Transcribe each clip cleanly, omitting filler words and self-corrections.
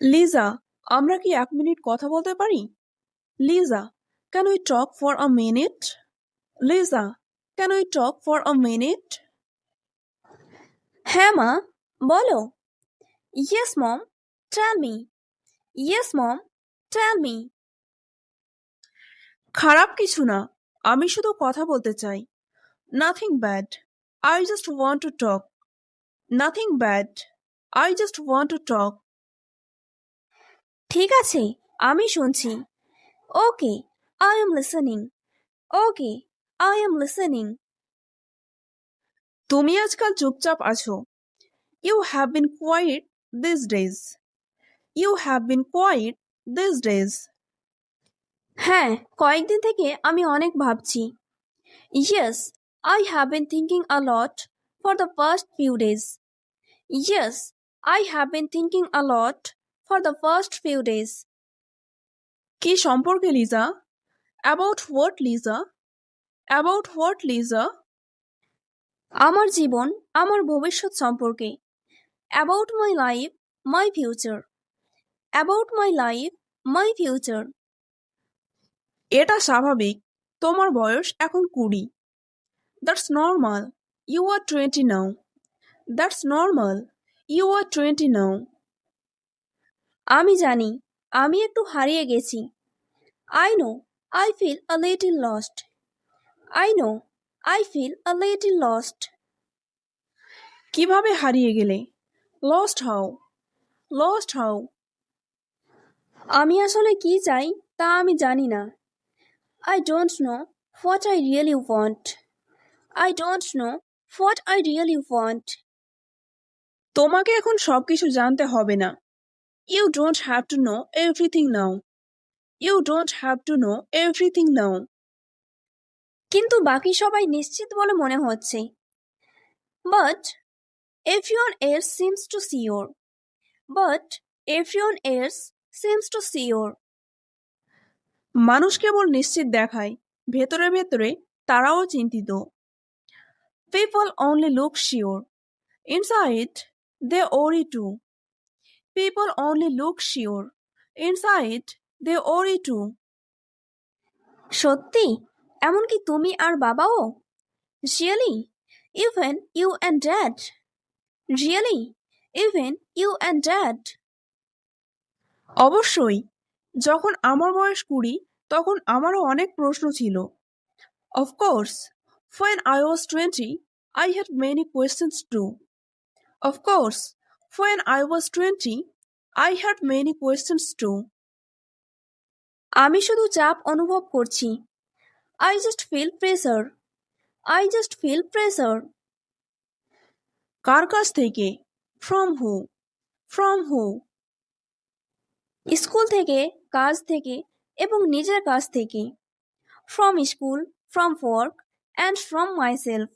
লিজা, আমরা কি 1 মিনিট কথা বলতে পারি? Liza, can we talk for a minute? Liza, can we talk for a minute? হ্যাঁ মা, বলো। Yes mom, tell me. Yes mom, tell me. খারাপ কিছু না, আমি শুধু কথা বলতে চাই। Nothing bad, I just want to talk. Nothing bad, I just want to talk. ঠিক আছে, আমি শুনছি। Okay, I am listening. Okay, I am listening. তুমি আজকাল চুপচাপ আছো। You have been quiet these days. You have been quiet these days. হ্যাঁ, কয়েকদিন থেকে আমি অনেক ভাবছি। Yes, I have been thinking a lot for the first few days. Yes, I have been thinking a lot for the first few days. কি সম্পর্কে Liza? About what Liza? About what Liza? আমার জীবন, আমার ভবিষ্যৎ সম্পর্কে। About my life, my future. About my life, my future. এটা স্বাভাবিক, তোমার বয়স এখন 20। That's normal, you are 20 now. That's normal, you are 20 now. আমি জানি, আমি একটু হারিয়ে গেছি। I know, I feel a little lost. I know, I feel a little lost. কিভাবে হারিয়ে গেলে? Lost how? Lost how? আমি আসলে কি চাই তা আমি জানি না। I don't know what I really want. I don't know what I really want. তোমাকে এখন সবকিছু জানতে হবে না। You don't have to know everything now. You don't have to know everything now. কিন্তু বাকি সবাই নিশ্চিত বলে মনে হচ্ছে। But everyone else seems to sure. But everyone else seems to sure. মানুষ কেবল নিশ্চিত দেখায়, ভেতরে ভেতরে তারাও চিন্তিত। People only look sure. Inside, they worry too. People only look sure. Inside, they worry too. সত্যি? এমনকি তুমি আর বাবাও? Really? Even you and dad? Really? Even you and dad? অবশ্যই, যখন আমার বয়স 20 তখন আমারও অনেক প্রশ্ন ছিল। Of course, when I was 20, I had many questions too. Of course, when I was 20, I had many questions too. আমি শুধু চাপ অনুভব করছি। I just feel pressure. I just feel pressure. কার কাছ থেকে? From who? From who? School থেকে, কাজ থেকে এবং নিজের কাছ থেকে। From school, from work and from myself.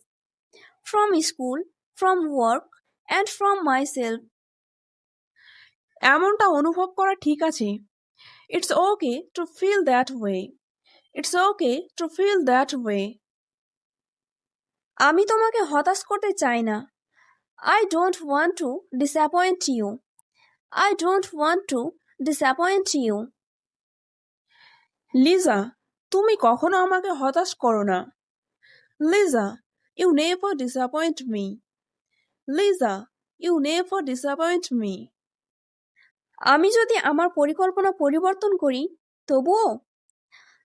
From school, from work and from myself. এমনটা অনুভব করা ঠিক আছে। It's okay to feel that way. It's okay to feel that way. আমি তোমাকে হতাশ করতে চাই না। I don't want to disappoint you. I don't want to disappoint you. Liza, তুমি কখনো আমাকে হতাশ করো না। Liza, you never disappoint me. Liza, you never disappoint me. আমি যদি আমার পরিকল্পনা পরিবর্তন করি তবুও?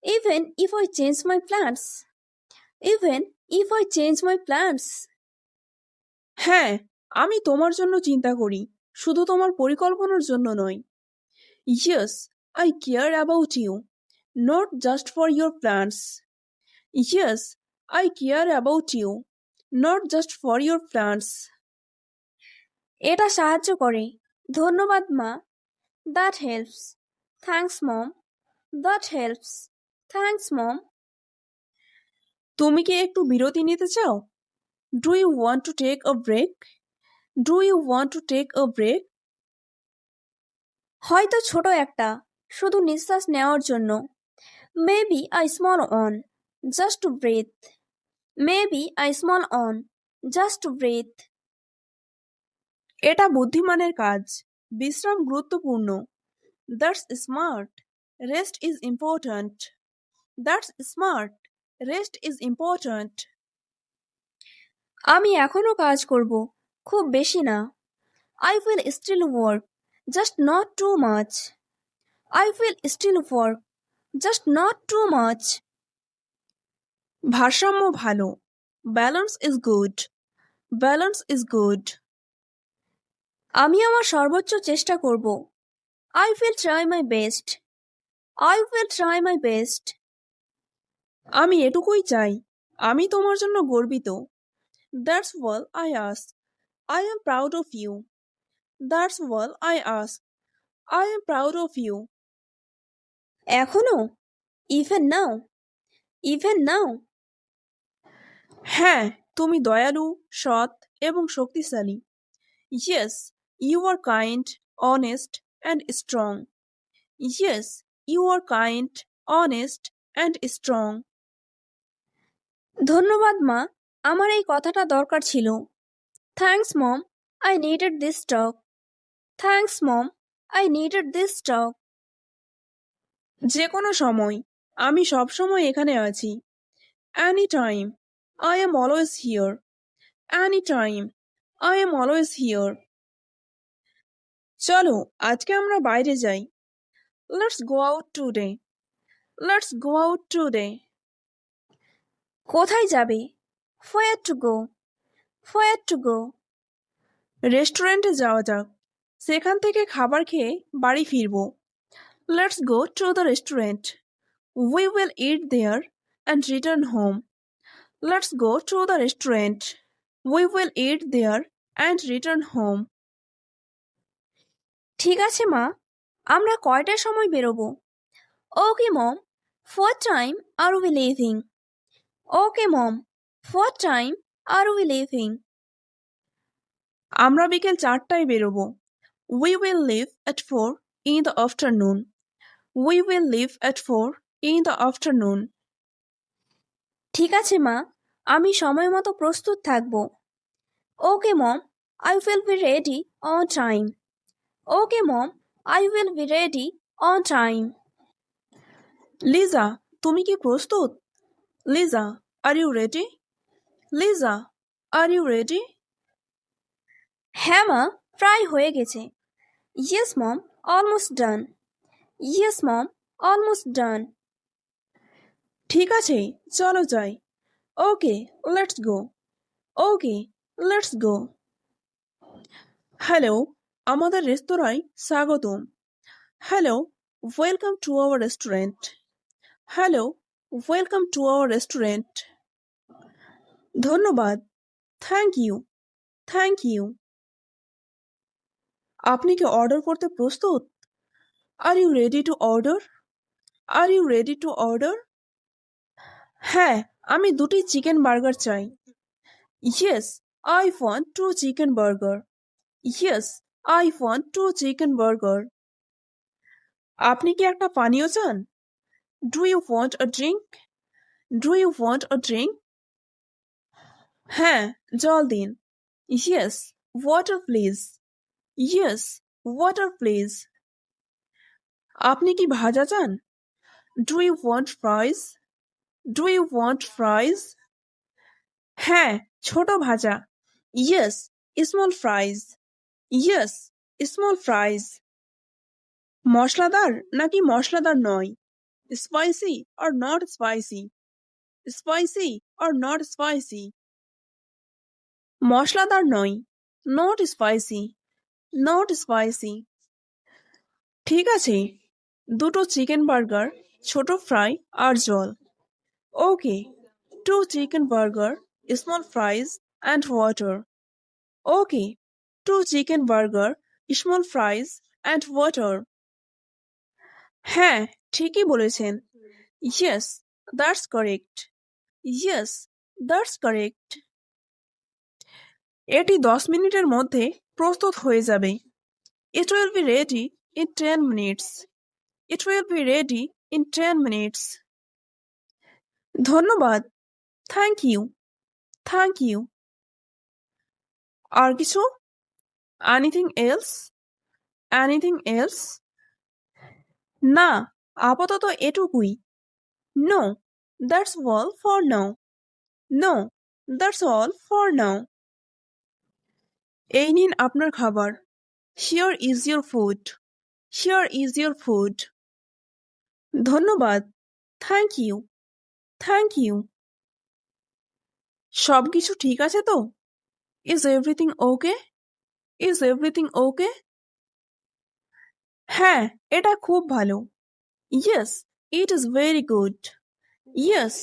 Even if I change my plans. Even if I change my plans. হ্যাঁ, আমি তোমার জন্য চিন্তা করি, শুধু তোমার পরিকল্পনার জন্য নয়। Yes, I care about you, not just for your plans. Yes, I care about you, not just for your plans. এটা সাহায্য করে। ধন্যবাদ মা। That helps. Thanks mom. That helps. Thanks mom. তুমি কি একটু বিরতি নিতে চাও? Do you want to take a break? Do you want to take a break? হয়তো ছোট একটা, শুধু নিঃশ্বাস নেওয়ার জন্য। Maybe I small on, just to breathe. Maybe I small on, just to breathe. এটা বুদ্ধিমানের কাজ। বিশ্রাম গুরুত্বপূর্ণ। That's smart. Rest is important. That's smart. Rest is important. আমি এখনো কাজ করব, খুব বেশি না। I will still work, just not too much. I will still work, just not too much. ভারসাম্য ভালো। Balance is good. Balance is good. আমি আমার সর্বোচ্চ চেষ্টা করব। I will try my best. I will try my best. আমি এটুকুই চাই। আমি তোমার জন্য গর্বিত। That's all I ask. I am proud of you. That's all I ask. I am proud of you. এখনো? Even now? Even now? হ্যাঁ, তুমি দয়ালু, সৎ এবং শক্তিশালী। Yes, you are kind, honest and strong. Yes, you are kind, honest and strong. ধন্যবাদ মা, আমার এই কথাটা দরকার ছিল। Thanks mom, I needed this talk. Thanks mom, I needed this talk. যে কোনো সময়, আমি সবসময় এখানে আছি। Any time, I am always here. Any time, I am always here. চলো আজকে আমরা বাইরে যাই। Let's go out today. Let's go out today. কোথায় যাবে? Where to go? Where to go? রেস্টুরেন্টে যাওয়া যাক। সেখান থেকে খাবার খেয়ে বাড়ি ফিরবো। Let's go to the restaurant. We will eat there and return home. Let's go to the restaurant. We will eat there and return home. ঠিক আছে মা, আমরা কয়টার সময় বেরোবো? ওকে মম, what time are we leaving? Okay mom, what time are we leaving? আমরা বিকেল 4টায় বেরোবো। We will leave at 4 in the afternoon. We will leave at 4 in the afternoon. ঠিক আছে মা, আমি সময় মতো প্রস্তুত থাকবো। Okay mom, I will be ready on time. Okay mom, I will be ready on time. Liza, তুমি কি প্রস্তুত? Liza, are you ready? Liza, are you ready? হ্যাঁ মা, প্রায় হয়ে গেছে। Yes mom, almost done. Yes mom, almost done. ঠিক আছে, চলো যাই। Okay, let's go. Okay, let's go. Hello, আমাদের রেস্তোরাঁয় স্বাগতম। Hello, welcome to our restaurant. Hello, welcome to our restaurant. ধন্যবাদ। Thank you. Thank you. আপনি কি অর্ডার করতে প্রস্তুত? Are you ready to order? Are you ready to order? হ্যাঁ, আমি 2টি চিকেন বার্গার চাই। Yes, I want 2 chicken burger. Yes, I want 2 chicken burger. আপনি কি একটা পানীয় চান? Do you want a drink? Do you want a drink? হ্যাঁ, জল দিন। Yes, water please. Yes, water please. আপনি কি ভাজা চান? Do you want fries? Do you want fries? হ্যাঁ, ছোট ভাজা। Yes, small fries. Yes, small fries. মশলাদার নাকি মশলাদার নয়? Spicy or not spicy? Spicy or not spicy? মশলাদার নয়। Not spicy. Not spicy. ঠিক আছে, 2টো চিকেন বার্গার, ছোট ফ্রাই আর জল। Okay, 2 chicken burger, small fries and water. Okay, 2 chicken burger, small fries and water. হ্যাঁ, ঠিকই বলেছেন। Yes, that's correct. Yes, that's correct. এটি 10 মিনিটের মধ্যে প্রস্তুত হয়ে যাবে। It will be ready in 10 minutes. It will be ready in 10 minutes. ধন্যবাদ। Thank you. Thank you. আর কিছু? Anything else? Anything else? না, আপাতত এটুকুই। No, that's all for now. No, that's all for now. এই নিন আপনার খাবার। Here is your food. Here is your food. ধন্যবাদ। Thank you. Thank you. সব কিছু ঠিক আছে তো? Is everything okay? Is everything okay? হ্যাঁ, এটা খুব ভালো। Yes, it is very good. Yes,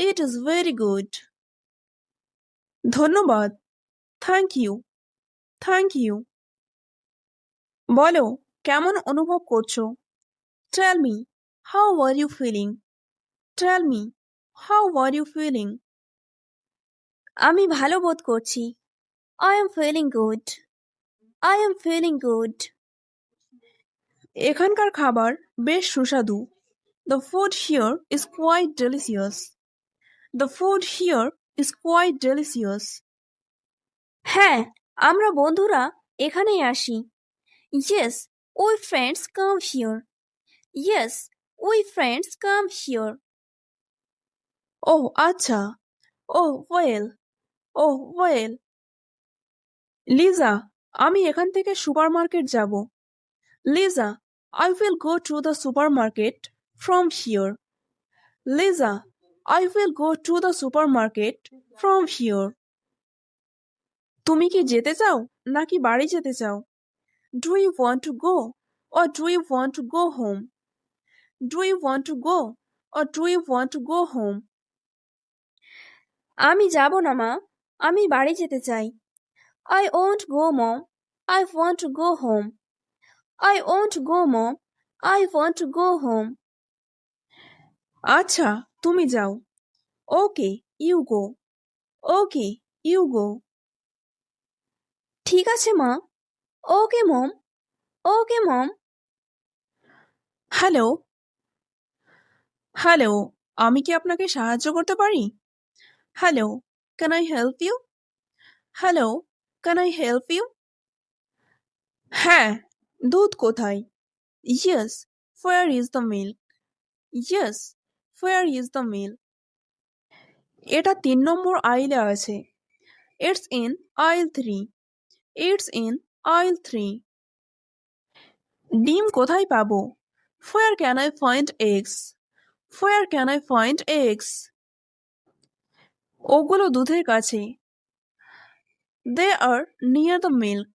it is very good. ধন্যবাদ। Thank you. Thank you. বলো, কেমন অনুভব করছো? Tell me, how are you feeling? Tell me, how are you feeling? আমি ভালো বোধ করছি। I am feeling good. I am feeling good. এখানকার খাবার বেশ সুস্বাদু। The food here is quite delicious. The food here is quite delicious. হ্যাঁ, আমরা বন্ধুরা এখানেই আসি। Yes, we friends come here. Yes, we friends come here. ওহ আচ্ছা। Oh well. Oh well. Liza, আমি এখান থেকে সুপারমার্কেট যাব। Liza, I will go to the supermarket from here. Liza, I will go to the supermarket from here. তুমি কি যেতে চাও নাকি বাড়ি যেতে চাও? Do you want to go or do you want to go home? Do you want to go or do you want to go home? আমি যাব না মা, আমি বাড়ি যেতে চাই। I won't go mom, I want to go home. I won't go mom, I want to go home. আচ্ছা, তুমি যাও। Okay, you go. Okay, you go. ঠিক আছে মা। ওকে মম। ওকে মম। হ্যালো। হ্যালো, আমি কি আপনাকে সাহায্য করতে পারি? Hello, can I help you? Hello, can I help you? হ্যাঁ, দুধ কোথায়? Yes, where is the milk? Yes, where is the milk? এটা 3 নম্বর আইলে আছে। It's in aisle 3. It's in aisle 3. ডিম কোথায় পাবো? Where can I find eggs? Where can I find eggs? ওগুলো দুধের কাছে। They are near the milk.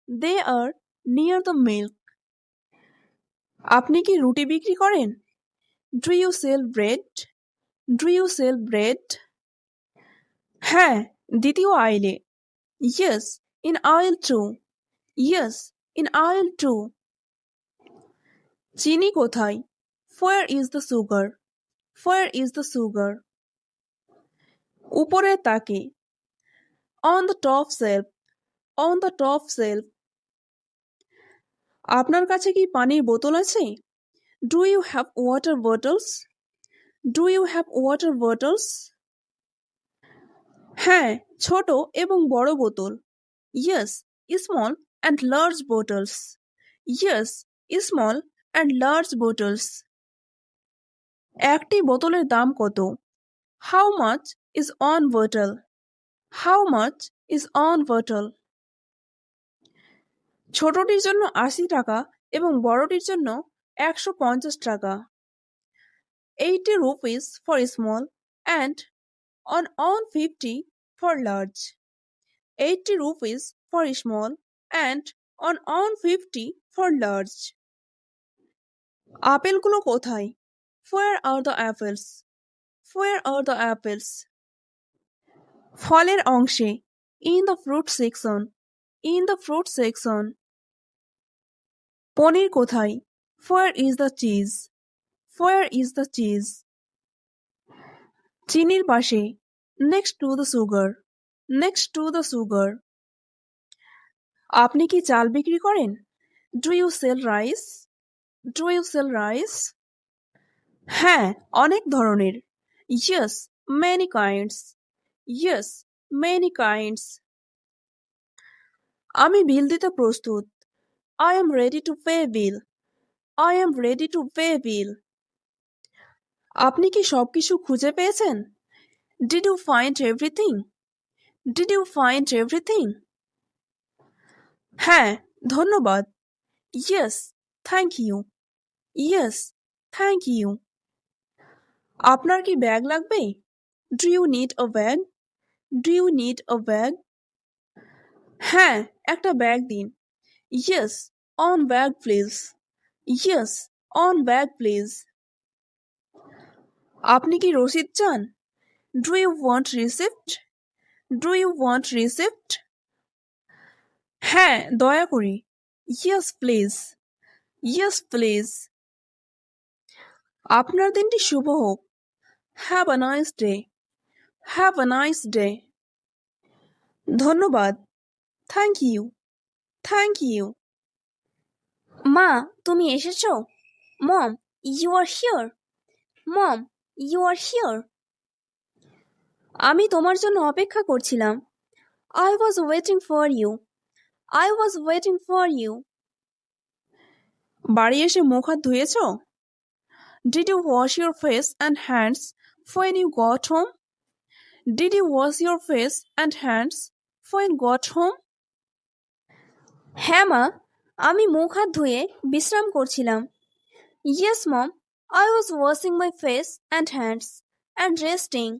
They are near the milk. আপনি কি রুটি বিক্রি করেন? Do you sell bread? Do you sell bread? হ্যাঁ, দ্বিতীয় আইলে। Yes, in aisle 2. Yes, in aisle 2. চিনি কোথায়? Where is the sugar? Where is the sugar? উপরের তাকে। On the top shelf. On the top shelf. আপনার কাছে কি পানির বোতল আছে? Do you have water bottles? Do you have water bottles? হ্যাঁ, ছোট এবং বড় বোতল। Yes, small and large bottles. Yes, small and large bottles. একটি বোতলের দাম কত? How much is one bottle? How much is one bottle? ছোটটির জন্য 80 টাকা এবং বড়টির জন্য 150 টাকা। 80 rupees for small and on 150 for large. 80 rupees for small and on 150 for large. আপেলগুলো কোথায়? Where are the apples? Where are the apples? ফলের অংশে। In the fruit section. In the fruit section. পনির কোথায়? Where is the cheese? Where is the cheese? চিনির পাশে। Next to the sugar. Next to the sugar. আপনি কি চাল বিক্রি করেন? Do you sell rice? Do you sell rice? হ্যাঁ, অনেক ধরনের। Yes, many kinds. Yes, many kinds. আমি বিল দিতে প্রস্তুত। I am ready to pay bill. I am ready to pay bill. আপনি কি সবকিছু খুঁজে পেয়েছেন? Did you find everything? Did you find everything? হ্যাঁ, ধন্যবাদ. Yes, thank you. Yes, thank you. আপনার কি ব্যাগ লাগবে? Do you need a bag? Do you need a bag? হ্যাঁ, একটা ব্যাগ দিন. Yes, on bag please. Yes, on bag please. আপনি কি রসিদ চান? Do you want receipt? Do you want receipt? হ্যাঁ, দয়া করে. Yes, please. Yes, please. আপনার দিনটি শুভ হোক. Have a nice day. Have a nice day. ধন্যবাদ. Thank you. Thank you. মা, তুমি এসেছো? Mom, you are here. Mom, you are here. আমি তোমার জন্য অপেক্ষা করছিলাম। I was waiting for you. I was waiting for you. বাড়ি এসে মুখ হাত ধুয়েছ? Did you wash your face and hands when you got home? Did you wash your face and hands when you got home? হ্যাঁ মা, আমি মুখ হাত ধুয়ে বিশ্রাম করছিলাম। Yes mom, I was washing my face and hands and resting.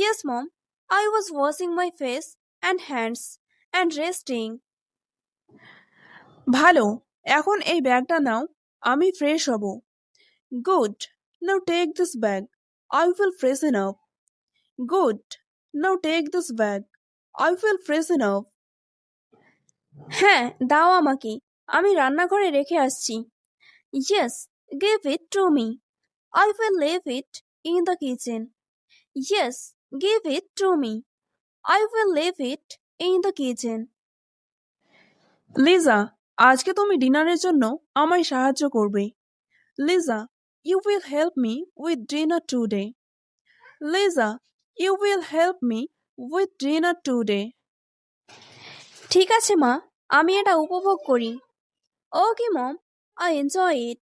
Yes mom, I was washing my face and hands and resting. ভালো, এখন এই ব্যাগটা নাও, আমি ফ্রেশ হব। Good, now take this bag. I will freshen up. Good, now take this bag. I will freshen up. হ্যাঁ, দাও আমাকে, আমি রান্নাঘরে রেখে আসছি। Yes, give it to me. I will leave it in the kitchen. Yes, give it to me. I will leave it in the kitchen. Liza, আজকে তুমি ডিনারের জন্য আমায় সাহায্য করবে। Liza, you will help me with dinner today. Liza, you will help me with dinner today. ঠিক আছে মা, আমি এটা উপভোগ করি। Okay mom, I enjoy it.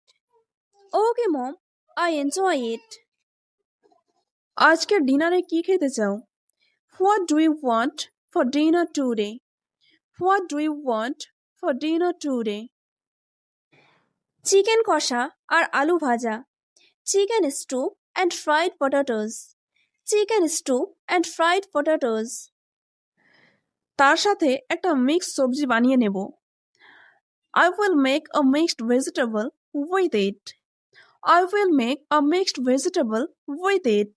Okay mom, I enjoy it. আজকের ডিনারে কি খেতে চাও? What do you want for dinner today? What do you want for dinner today? Chicken কষা আর আলু ভাজা। Chicken stew and fried potatoes. Chicken stew and fried potatoes. তার সাথে একটা মিক্সড সবজি বানিয়ে নেব। I will make a mixed vegetable with it. I will make a mixed vegetable with it.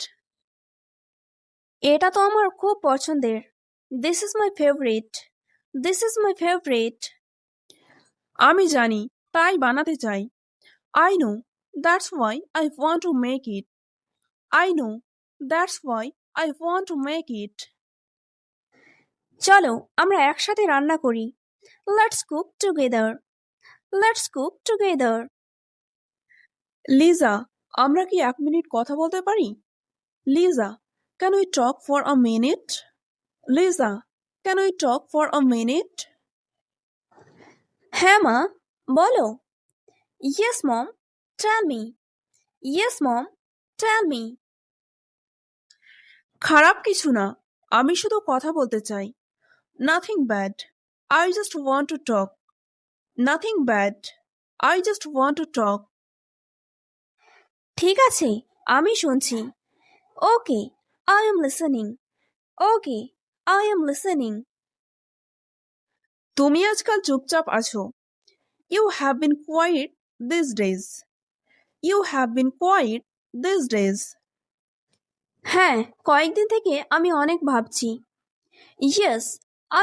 এটা তো আমার খুব পছন্দের। This is my favorite. This is my favorite. আমি জানি, তাই বানাতে চাই। I know, that's why I want to make it. I know, that's why I want to make it. চলো আমরা একসাথে রান্না করি। Let's cook together. Let's cook together. Liza, আমরা কি 1 মিনিট কথা বলতে পারি? Liza, can we talk for a minute? Liza, can we talk for a minute? হ্যাঁ মা, বলো। Yes mom, tell me. Yes mom, tell me. খারাপ কিছু না, আমি শুধু কথা বলতে চাই। Nothing bad. I just want to talk. Nothing bad. I just want to talk. ঠিক আছে, আমি শুনছি। Okay, I am listening. Okay, I am listening. তুমি আজকাল চুপচাপ আছো। You have been quiet these days. You have been quiet these days. হ্যাঁ, কয়েকদিন থেকে আমি অনেক ভাবছি। Yes,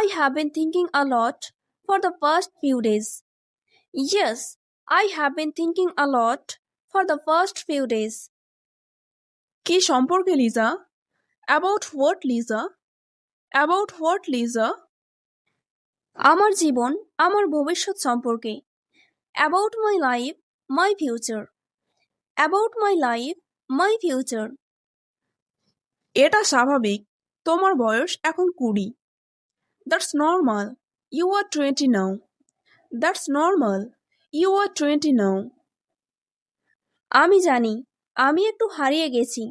I have been thinking a lot for the past few days. Yes, I have been thinking a lot for the past few days. কি সম্পর্কে Liza? About what, Liza? About what, Liza? আমার জীবন, আমার ভবিষ্যৎ সম্পর্কে। About my life, my future. About my life, my future. এটা স্বাভাবিক, তোমার বয়স এখন 20। That's normal. You are 20 now. That's normal. You are 20 now. আমি জানি আমি একটু হারিয়ে গেছি।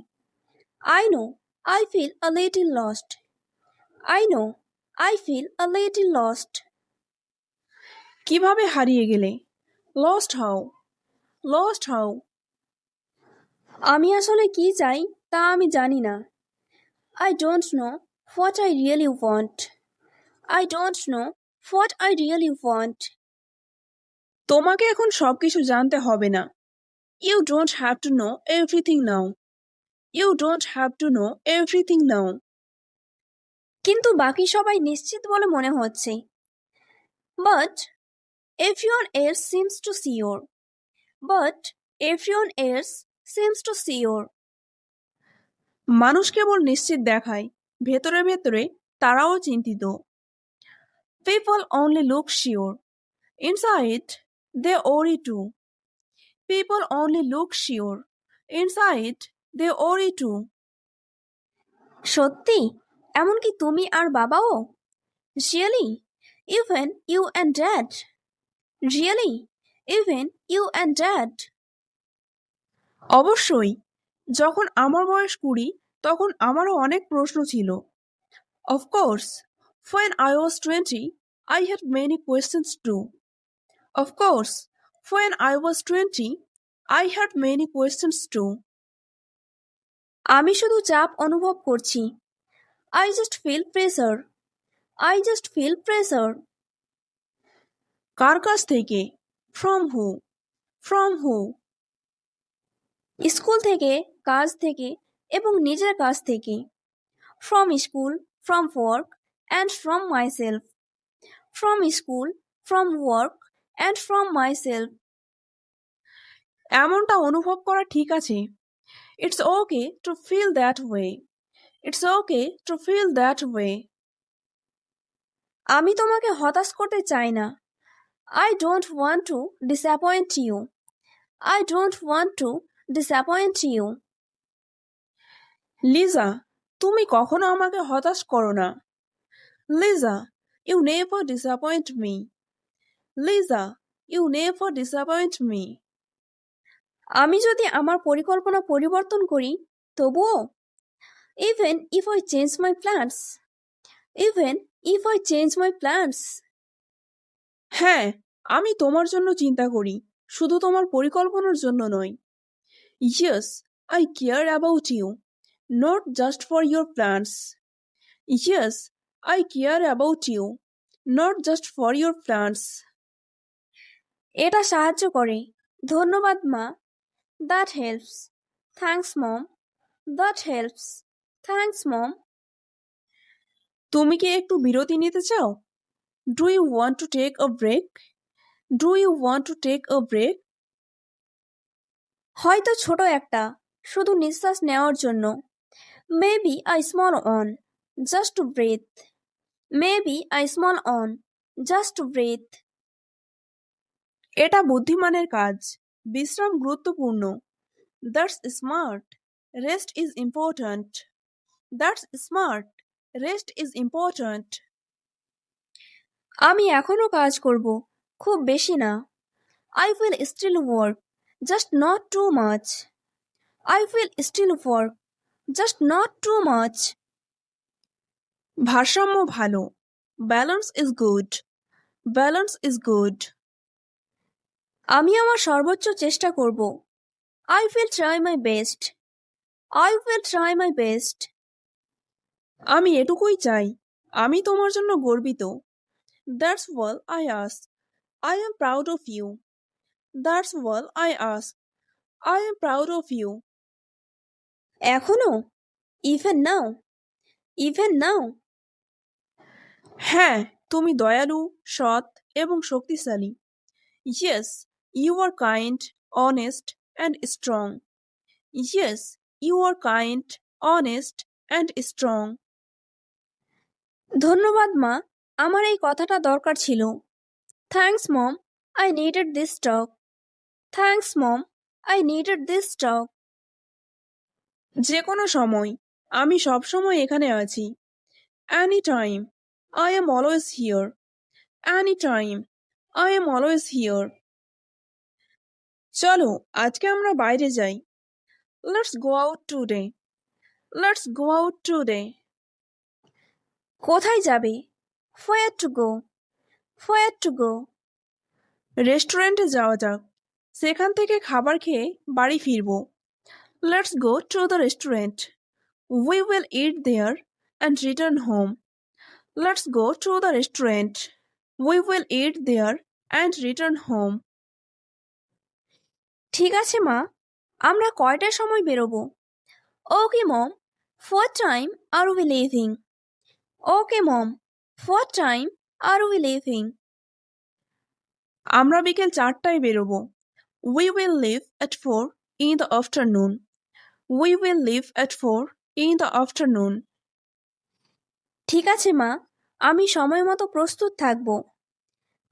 I know I feel a little lost. I know I feel a little lost. কিভাবে হারিয়ে গেলে? Lost how? Lost how? আমি আসলে কি চাই তা আমি জানি না। I don't know what I really want. I don't know what I really want. তোমাকে এখন সবকিছু জানতে হবে না। You don't have to know everything now. You don't have to know everything now. কিন্তু বাকি সবাই নিশ্চিত বলে মনে হচ্ছে। But everyone else seems to sure. But everyone else seems to sure. মানুষ কেবল নিশ্চিত দেখায়, ভেতরে ভেতরে তারাও চিন্তিত। People only look sure. Inside, they worry too. People only look sure. Inside, they worry too. সত্যি এমনকি তুমি আর বাবাও? Really? Even you and dad? Really? Even you and dad? অবশ্যই, যখন আমার বয়স 20 তখন আমারও অনেক প্রশ্ন ছিল। Of course, when I was 20, I had many questions too. Of course, when I was 20, I had many questions too. আমি শুধু চাপ অনুভব করছি। I just feel pressure. I just feel pressure. কার কাছ থেকে? From who? From who? School থেকে, কাজ থেকে এবং নিজের কাছ থেকে। From school, from work and from myself. From school, from work and from myself. এমনটা অনুভব করা ঠিক আছে। It's okay to feel that way. It's okay to feel that way. আমি তোমাকে হতাশ করতে চাই না। I don't want to disappoint you. I don't want to disappoint you. Liza, তুমি কখনো আমাকে হতাশ করো না। Liza, you never disappoint me. Liza, you never disappoint me. আমি যদি আমার পরিকল্পনা পরিবর্তন করি তবুও? Even if I change my plans. Even if I change my plans. হ্যাঁ, আমি তোমার জন্য চিন্তা করি, শুধু তোমার পরিকল্পনার জন্য নয়। Yes, I care about you, not just for your plans. Yes, I care about you, not just for your plans. এটা সাহায্য করে। ধন্যবাদ মা। That helps. Thanks mom. That helps. Thanks mom. তুমি কি একটু বিরতি নিতে চাও? Do you want to take a break? Do you want to take a break? হয়তো ছোট একটা, শুধু নিঃশ্বাস নেওয়ার জন্য। Maybe a small one, just to breathe. Maybe a small one, just to breathe. এটা বুদ্ধিমানের কাজ। বিশ্রাম গুরুত্বপূর্ণ। That's smart. Rest is important. That's smart. Rest is important. আমি এখনো কাজ করব, খুব বেশি না। I will still work, just not too much. I will still work, just not too much. ভারসাম্য ভালো। Balance is good. Balance is good. আমি আমার সর্বোচ্চ চেষ্টা করব। I will try my best. I will try my best. আমি এটুকুই চাই। আমি তোমার জন্য গর্বিত। That's all I ask. I am proud of you. That's all I ask. I am proud of you. এখনো? Even now? Even now? হ্যাঁ, তুমি দয়ালু, সৎ এবং শক্তিশালী। Yes, you are kind, honest and strong. Yes, you are kind, honest and strong. ধন্যবাদ মা, আমার এই কথাটা দরকার ছিল। Thanks mom, I needed this talk. Thanks mom, I needed this talk. যে কোনো সময়, আমি সবসময় এখানে আছি। Anytime, I am always here. Anytime, I am always here. চলো আজকে আমরা বাইরে যাই। Let's go out today. Let's go out today. কোথায় যাবে? Where to go? Where to go? রেস্টুরেন্টে যাওয়া যাক, সেখান থেকে খাবার খেয়ে বাড়ি ফিরবো। Let's go to the restaurant. We will eat there and return home. Let's go to the restaurant. We will eat there and return home. ঠিক আছে মা, আমরা কয়টার সময় বেরোবো? ওকে মম, what time are we leaving? Okay mom, what time are we leaving? আমরা বিকেল 4টায় বেরোবো। We will leave at 4 in the afternoon. We will leave at 4 in the afternoon. ঠিক আছে মা, আমি সময় মতো প্রস্তুত থাকবো।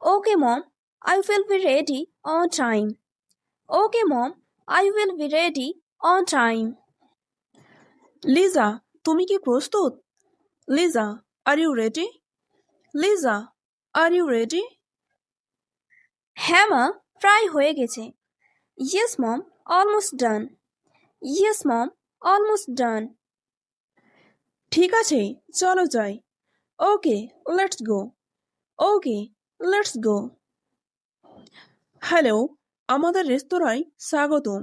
Okay mom, I will be ready on time. Okay mom, I will be ready on time. Liza, তুমি কি প্রস্তুত? Liza, are you ready? Liza, are you ready? হ্যাঁ মা, প্রায় হয়ে গেছে। Yes mom, almost done. Yes mom, almost done. ঠিক আছে, চলো যাই। Okay, let's go. Okay, let's go. Hello, আমাদের রেস্তোরাঁয় স্বাগতম।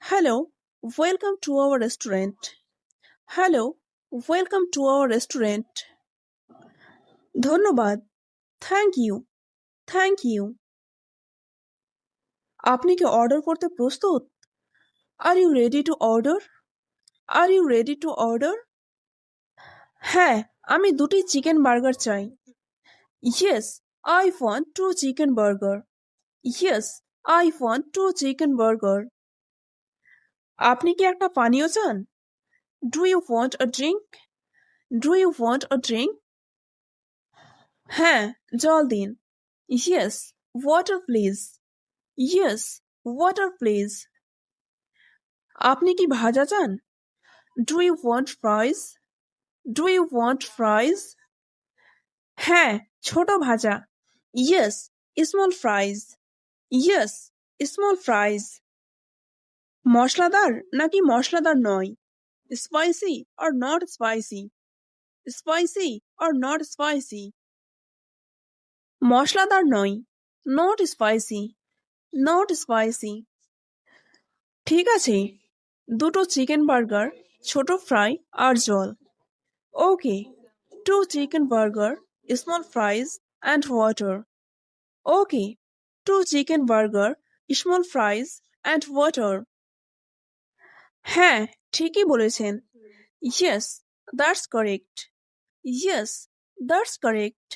Hello, welcome to our restaurant. Hello, welcome to our restaurant. ধন্যবাদ, থ্যাংক ইউ, থ্যাংক ইউ। আপনি কি অর্ডার করতে প্রস্তুত? Are you ready to order? Are you ready to order? হ্যাঁ, আমি 2টি চিকেন বার্গার চাই। Yes, I want 2 chicken burger. Yes, I want 2 chicken burger. আপনি কি একটা পানীয় চান? Do you want a drink? Do you want a drink? হ্যাঁ, জল দিন। Yes, water please. Yes, water please. আপনি কি ভাজা চান? Do you want fries? Do you want fries? হ্যাঁ, ছোট ভাজা। Yes, small fries. Yes, small fries. মশলাদার নাকি মশলাদার নয়? Spicy or not spicy? Spicy or not spicy? মশলাদার নয়, নট স্পাইসি, নট স্পাইসি। ঠিক আছে, 2টো চিকেন বার্গার, ছোট ফ্রাই আর জল। Okay, 2 chicken burger, small fries and water. Okay, 2 chicken burger, small fries and water. হ্যাঁ, ঠিকই বলেছেন। Yes, that's correct. Yes, that's correct.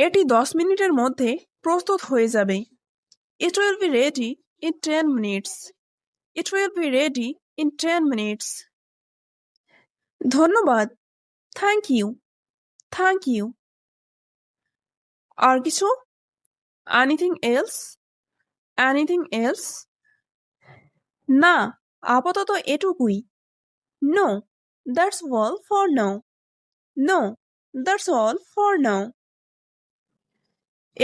এটি 10 মিনিটের মধ্যে প্রস্তুত হয়ে যাবে। It will be ready in 10 minutes. It will be ready in 10 minutes. ধন্যবাদ, থ্যাংক ইউ, থ্যাংক ইউ। আর কিছু? Anything else? Anything else? না, আপাতত এটুকুই। No, that's all for now. No, that's all for now.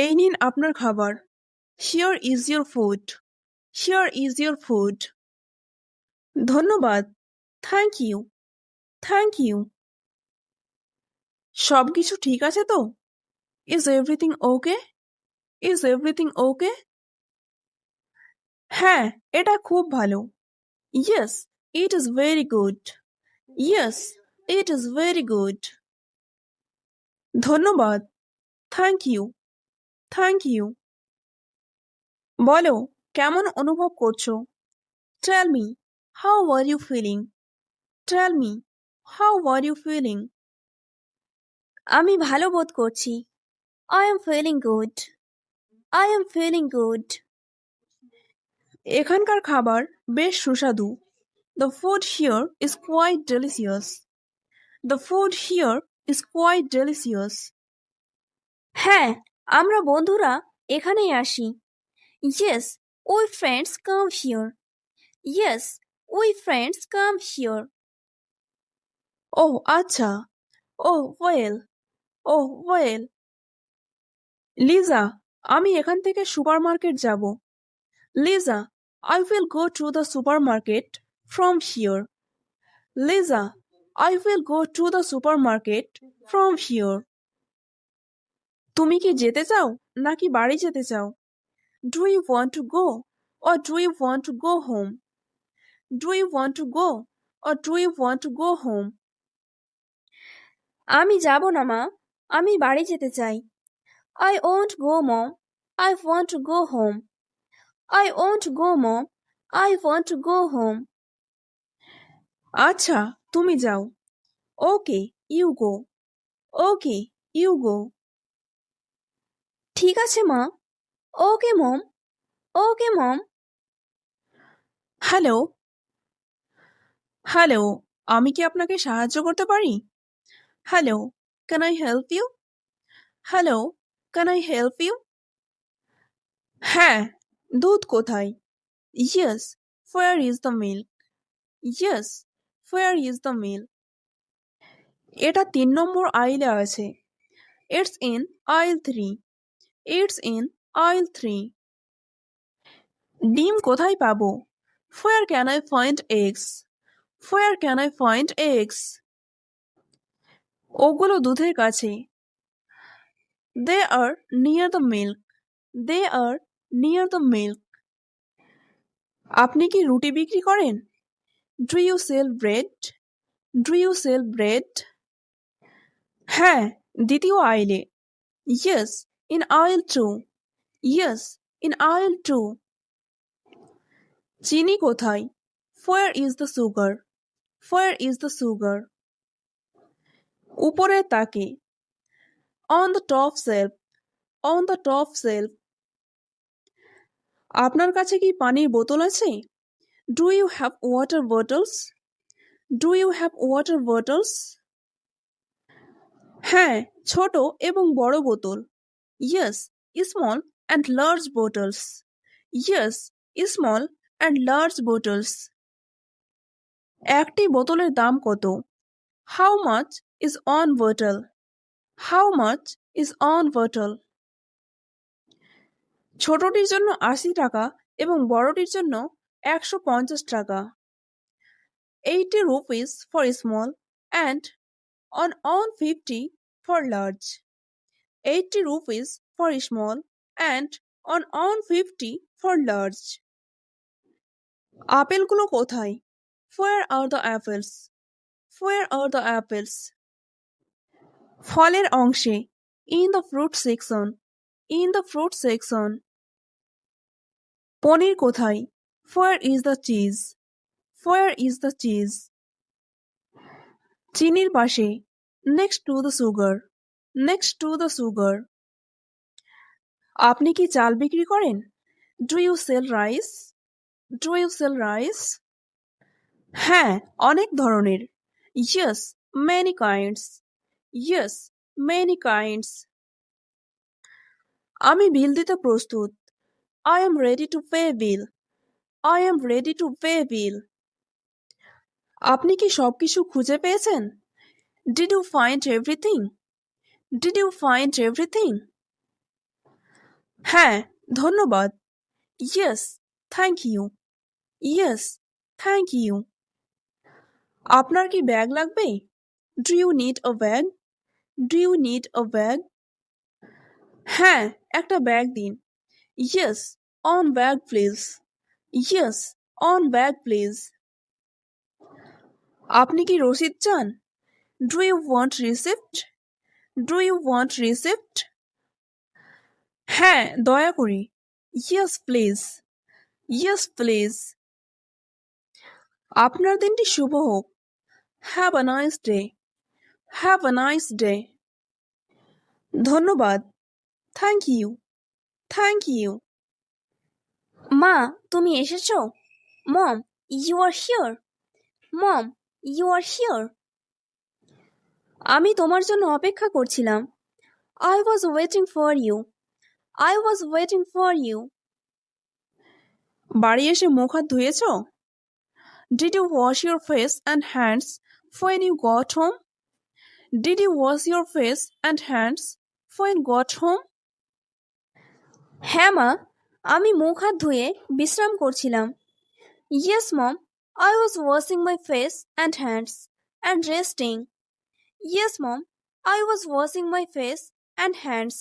এই নিন আপনার খাবার। Here is your food. Here is your food. ধন্যবাদ, থ্যাংক ইউ, থ্যাংক ইউ। সব কিছু ঠিক আছে তো? Is everything okay? Is everything okay? হ্যাঁ, এটা খুব ভালো। Yes, it is very good. Yes, it is very good. ধন্যবাদ, থ্যাংক ইউ, থ্যাংক ইউ। বলো, কেমন অনুভব করছো? Tell me, how are you feeling? Tell me, how are you feeling? আমি ভালো বোধ করছি। I am feeling good. I am feeling good. এখানকার খাবার বেশ সুস্বাদু। The food here is quite delicious. The food here is quite delicious. হ্যাঁ, আমরা বন্ধুরা এখানেই আসি। Yes, we friends come here. Yes, we friends come here. Oh, আচ্ছা। Oh, well. Oh, well. Liza, আমি এখান থেকে সুপারমার্কেট যাব। Liza, I will go to the supermarket from here. Liza, I will go to the supermarket from here. তুমি কি যেতে চাও নাকি বাড়ি যেতে চাও? Do you want to go or do you want to go home? Do you want to go or do you want to go home? আমি যাব না মা, আমি বাড়ি যেতে চাই। I won't go mom, I want to go home. I won't go mom, I want to go home. আচ্ছা, তুমি যাও। Okay, you go. Okay, you go. ঠিক আছে মা। ওকে মম, ওকে মম। হ্যালো, হ্যালো, আমি কি আপনাকে সাহায্য করতে পারি? Hello, can I help you? Hello, can I help you? হ্যাঁ, দুধ কোথায়? Yes, where is the milk? Yes, where is the milk? এটা 3 নম্বর আইলে আছে। It's in aisle 3. It's in aisle 3. ডিম কোথায় পাবো? Where can I find eggs? Where can I find eggs? ওগুলো দুধের কাছে। They are near the milk. They are near the milk. আপনি কি রুটি বিক্রি করেন? Do you sell bread? Do you sell bread? হ্যাঁ, দ্বিতীয় আইলে। Yes, in aisle 2. Yes, in aisle 2. চিনি কোথায়? Where is the sugar? Where is the sugar? উপরের তাকে। On the top shelf. On the top shelf. আপনার কাছে কি পানির বোতল আছে? Do you have water bottles? Do you have water bottles? হ্যাঁ, ছোট এবং বড় বোতল। Yes, small and large bottles. Yes, small and large bottles. একটি বোতলের দাম কত? How much is one bottle? How much is one bottle? ছোটটির জন্য 80 টাকা এবং বড়টির জন্য 150 টাকা। 80 rupees for small and on 150 for large. 80 rupees for small and on 150 for large. আপেলগুলো কোথায়? Where are the apples? Where are the apples? ফলের অংশে। In the fruit section. In the fruit section. পনির কোথায়? Where is the cheese? Where is the cheese? চিনির পাশে। Next to the sugar. Next to the sugar. আপনি কি চাল বিক্রি করেন? Do you sell rice? Do you sell rice? হ্যাঁ, অনেক ধরনের। Yes, many kinds. Yes, many kinds. আমি বিল দিতে প্রস্তুত। I am ready to pay bill. I am ready to pay bill. আপনি কি সবকিছু খুঁজে পেয়েছেন? Did you find everything? Did you find everything? হ্যাঁ, ধন্যবাদ। Yes, thank you. Yes, thank you. আপনার কি ব্যাগ লাগবে? Do you need a bag? Do you need a bag? হ্যাঁ, একটা ব্যাগ দিন। Yes, on bag please. Yes, on bag please. আপনি কি রসিদ চান? Do you want receipt? Do you want receipt? হ্যাঁ, দয়া করে। Yes, please. Yes, please. আপনার দিনটি শুভ হোক। Have a nice day. Have a nice day. ধন্যবাদ। Thank you. Thank you. মা, তুমি এসেছো? মম, you are here. Mom, you are here. আমি তোমার জন্য অপেক্ষা করছিলাম। I was waiting for you. I was waiting for you. বাড়ি এসে মুখ হাত ধুয়েছো? Did you wash your face and hands when you got home? Did you wash your face and hands when got home? হ্যাঁ মা, আমি মুখ হাত ধুয়ে বিশ্রাম করছিলাম। Yes mom, I was washing my face and hands and resting. Yes mom, I was washing my face and hands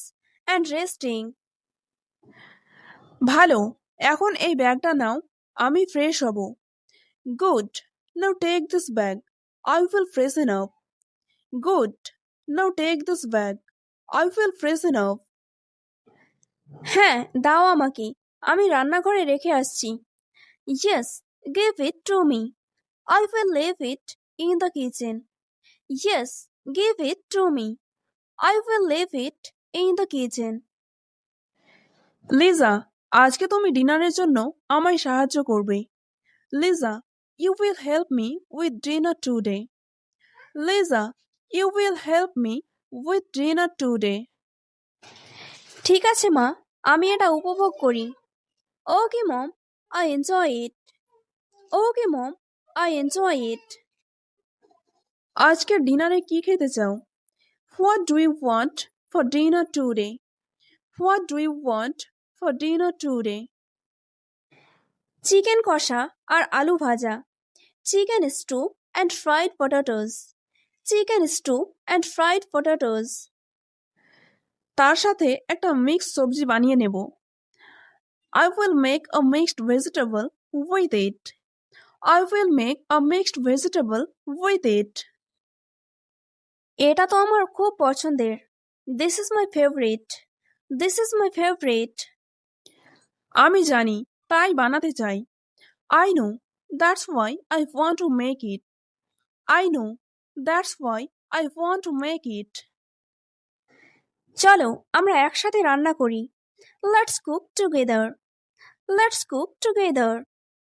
and resting. ভালো, এখন এই ব্যাগটা নাও, আমি ফ্রেশ হব। Good, now take this bag, I will freshen up. Good, now take this bag, I will freshen up. হ্যাঁ, দাও আমাকে, আমি রান্নাঘরে রেখে আসছি। Yes, give it to me, I will leave it in the kitchen. Yes, give it to me, I will leave it in the kitchen. Liza, আজকে তুমি ডিনারের জন্য আমায় সাহায্য করবে। Liza, you will help me with dinner today. Liza, you will help me with dinner today. ঠিক আছে মা, আমি এটা উপভোগ করি। Okay mom, I enjoy it. Okay mom, I enjoy it. আজকের ডিনারে কি খেতে চাও? What do you want for dinner today? What do you want for dinner today? Chicken কষা আর আলু ভাজা। Chicken stew and fried potatoes. Chicken stew and fried potatoes. তার সাথে একটা মিক্সড সবজি বানিয়ে নেব। I will make a mixed vegetable with it. I will make a mixed vegetable with it. এটা তো আমার খুব পছন্দের। This is my favourite. This is my favourite. আমি জানি, তাই বানাতে চাই। I know, that's why I want to make it. I know, that's why I want to make it. চলো আমরা একসাথে রান্না করি। Let's cook together. Let's cook together.